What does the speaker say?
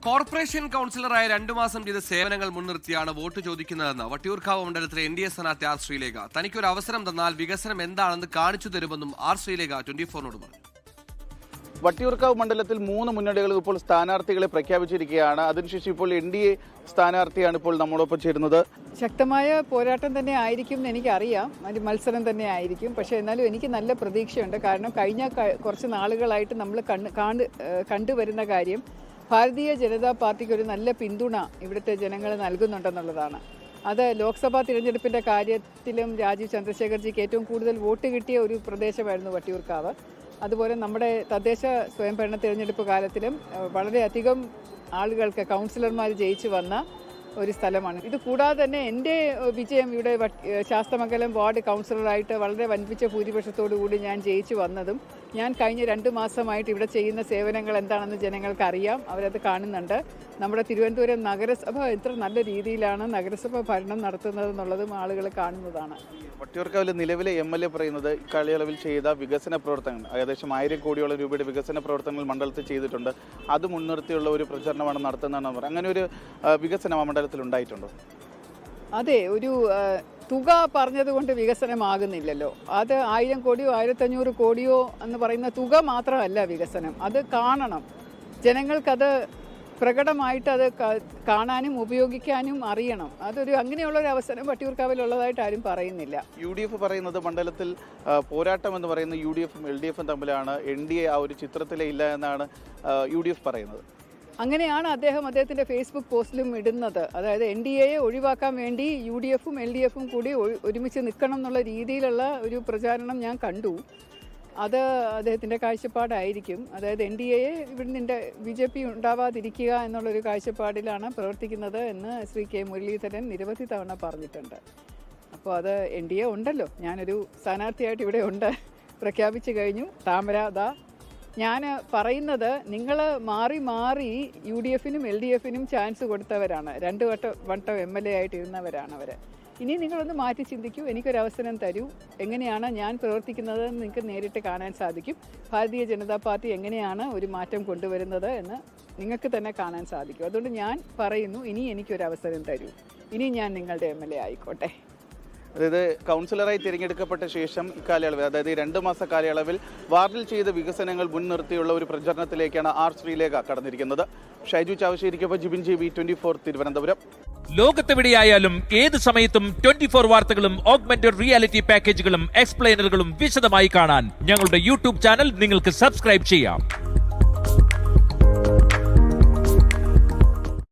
Corporation കൗൺസിലറായ 2 മാസം ചെയ്ത സേവനങ്ങൾ മുൻനിർത്തിയാണ് വോട്ട് ചോദിക്കുന്നതെന്ന് വട്ടിയൂർക്കാവ് മണ്ഡലത്തിലെ NDA സ്ഥാനാർത്ഥി ആർ ശ്രീലേഖ. തനിക്കൊരു അവസരം തന്നാൽ വികസനം എന്താണെന്ന് കാണിച്ചു തരുമെന്നും ആർ ശ്രീലേഖ 24നോട് പറഞ്ഞു. വട്ടിയൂർക്കാവ് മണ്ഡലത്തിൽ 3 മുന്നണികൾ ഇപ്പോൾ സ്ഥാനാർത്ഥികളെ പ്രഖ്യാപിച്ചിരിക്കുകയാണ്. അതിനുശേഷം ഇപ്പോൾ NDA സ്ഥാനാർത്ഥിയാണ് ഇപ്പോൾ നമ്മളൊപ്പം ചേരുന്നത്. ശക്തമായ പോരാട്ടം തന്നെ ആയിരിക്കും എന്ന് എനിക്കറിയാം, ഒരു മത്സരം തന്നെ ആയിരിക്കും. പക്ഷേ എന്നാലും എനിക്ക് നല്ല പ്രതീക്ഷയുണ്ട്. കാരണം കഴിഞ്ഞ കുറച്ച് നാളുകളായിട്ട് നമ്മൾ കണ്ടുവരുന്ന കാര്യം ഭാരതീയ ജനതാ പാർട്ടിക്ക് ഒരു നല്ല പിന്തുണ ഇവിടുത്തെ ജനങ്ങൾ നൽകുന്നുണ്ടെന്നുള്ളതാണ്. അത് ലോക്സഭാ തിരഞ്ഞെടുപ്പിൻ്റെ കാര്യത്തിലും രാജീവ് ചന്ദ്രശേഖർജിക്ക് ഏറ്റവും കൂടുതൽ വോട്ട് കിട്ടിയ ഒരു പ്രദേശമായിരുന്നു വട്ടിയൂർക്കാവ്. അതുപോലെ നമ്മുടെ തദ്ദേശ സ്വയംഭരണ തിരഞ്ഞെടുപ്പ് കാലത്തിലും വളരെയധികം ആളുകൾക്ക് കൗൺസിലർമാർ ജയിച്ചു വന്ന ഒരു സ്ഥലമാണ്. ഇത് കൂടാതെ തന്നെ എൻ്റെ വിജയം ഇവിടെ ശാസ്തമംഗലം വാർഡ് കൗൺസിലറായിട്ട് വളരെ വൻപിച്ച ഭൂരിപക്ഷത്തോടു കൂടി ഞാൻ ജയിച്ചു വന്നതും ഞാൻ കഴിഞ്ഞ 2 മാസമായിട്ട് ഇവിടെ ചെയ്യുന്ന സേവനങ്ങൾ എന്താണെന്ന് ജനങ്ങൾക്ക് അറിയാം, അവരത് കാണുന്നുണ്ട്. നമ്മുടെ തിരുവനന്തപുരം നഗരസഭ എത്ര നല്ല രീതിയിലാണ് നഗരസഭ ഭരണം നടത്തുന്നതെന്നുള്ളതും ആളുകൾ കാണുന്നതാണ്. വട്ടിയൂർക്കാവിലെ നിലവിലെ MLA പറയുന്നത് കാലയളവിൽ ചെയ്ത വികസന പ്രവർത്തനങ്ങൾ ഏകദേശം 1000 കോടിയോളം രൂപയുടെ വികസന പ്രവർത്തനങ്ങൾ മണ്ഡലത്തിൽ ചെയ്തിട്ടുണ്ട്. അത് മുൻനിർത്തിയുള്ള ഒരു പ്രചരണമാണ് നടത്തുന്നതെന്നാണ് പറയുന്നത്. അങ്ങനെ ഒരു വികസനം ആ മണ്ഡലത്തിൽ ഉണ്ടായിട്ടുണ്ടോ? അതെ, ഒരു തുക പറഞ്ഞതുകൊണ്ട് വികസനമാകുന്നില്ലല്ലോ. അത് 1000 കോടിയോ 1500 കോടിയോ എന്ന് പറയുന്ന തുക മാത്രമല്ല വികസനം, അത് കാണണം. ജനങ്ങൾക്കത് പ്രകടമായിട്ട് അത് കാണാനും ഉപയോഗിക്കാനും അറിയണം. അങ്ങനെയുള്ളൊരു അവസരം വട്ടിയൂർക്കാവിലുള്ളതായിട്ട് ആരും പറയുന്നില്ല. UDF പറയുന്നത് മണ്ഡലത്തിൽ പോരാട്ടം എന്ന് പറയുന്ന UDFും LDFും തമ്മിലാണ്. NDA ആ ഒരു ചിത്രത്തിലേ ഇല്ല എന്നാണ് UDF പറയുന്നത്. അങ്ങനെയാണ് അദ്ദേഹത്തിൻ്റെ ഫേസ്ബുക്ക് പോസ്റ്റിലും ഇടുന്നത്. അതായത് NDAയെ ഒഴിവാക്കാൻ വേണ്ടി UDFും LDFും കൂടി ഒരുമിച്ച് നിൽക്കണം എന്നുള്ള രീതിയിലുള്ള ഒരു പ്രചാരണം ഞാൻ കണ്ടു. അത് അദ്ദേഹത്തിൻ്റെ കാഴ്ചപ്പാടായിരിക്കും. അതായത് NDAയെ ഇവിടുന്ന് BJP ഉണ്ടാവാതിരിക്കുക എന്നുള്ളൊരു കാഴ്ചപ്പാടിലാണ് പ്രവർത്തിക്കുന്നത് എന്ന് ശ്രീ K. മുരളീധരൻ നിരവധി തവണ പറഞ്ഞിട്ടുണ്ട്. അപ്പോൾ അത് NDA ഉണ്ടല്ലോ, ഞാനൊരു സ്ഥാനാർത്ഥിയായിട്ട് ഇവിടെ ഉണ്ട്, പ്രഖ്യാപിച്ചു കഴിഞ്ഞു. താമര ഞാൻ പറയുന്നത്, നിങ്ങൾ മാറി മാറി UDFനും LDFനും ചാൻസ് കൊടുത്തവരാണ്, 2 വട്ടം MLA ആയിട്ടിരുന്നവരാണ് അവർ. ഇനി നിങ്ങളൊന്ന് മാറ്റി ചിന്തിക്കൂ, എനിക്കൊരവസരം തരൂ, എങ്ങനെയാണ് ഞാൻ പ്രവർത്തിക്കുന്നത് നിങ്ങൾക്ക് നേരിട്ട് കാണാൻ സാധിക്കും. ഭാരതീയ ജനതാ പാർട്ടി എങ്ങനെയാണ് ഒരു മാറ്റം കൊണ്ടുവരുന്നത് എന്ന് നിങ്ങൾക്ക് തന്നെ കാണാൻ സാധിക്കും. അതുകൊണ്ട് ഞാൻ പറയുന്നു, ഇനി എനിക്കൊരവസരം തരൂ, ഇനി ഞാൻ നിങ്ങളുടെ MLA ആയിക്കോട്ടെ. അതായത് കൗൺസിലറായി തിരഞ്ഞെടുക്കപ്പെട്ട ശേഷം ഇക്കാലയളവിൽ, അതായത് 2 മാസ കാലയളവിൽ വാർഡിൽ ചെയ്ത വികസനങ്ങൾ മുൻനിർത്തിയുള്ള ഒരു പ്രചരണത്തിലേക്കാണ് ആർ ശ്രീലേഖ കടന്നിരിക്കുന്നത്. ഷൈജു ചാവശ്ശേരിക്കൊപ്പം ജിബിൻ JB 24 തിരുവനന്തപുരം. ലോകത്തെവിടെയായാലും ഏത് സമയത്തും 24 വാർത്തകളും ഓഗ്മെന്റഡ് റിയാലിറ്റി പാക്കേജുകളും എക്സ്പ്ലെയിനറുകളും വിശദമായി കാണാൻ ഞങ്ങളുടെ YouTube ചാനൽ നിങ്ങൾക്ക് സബ്സ്ക്രൈബ് ചെയ്യാം.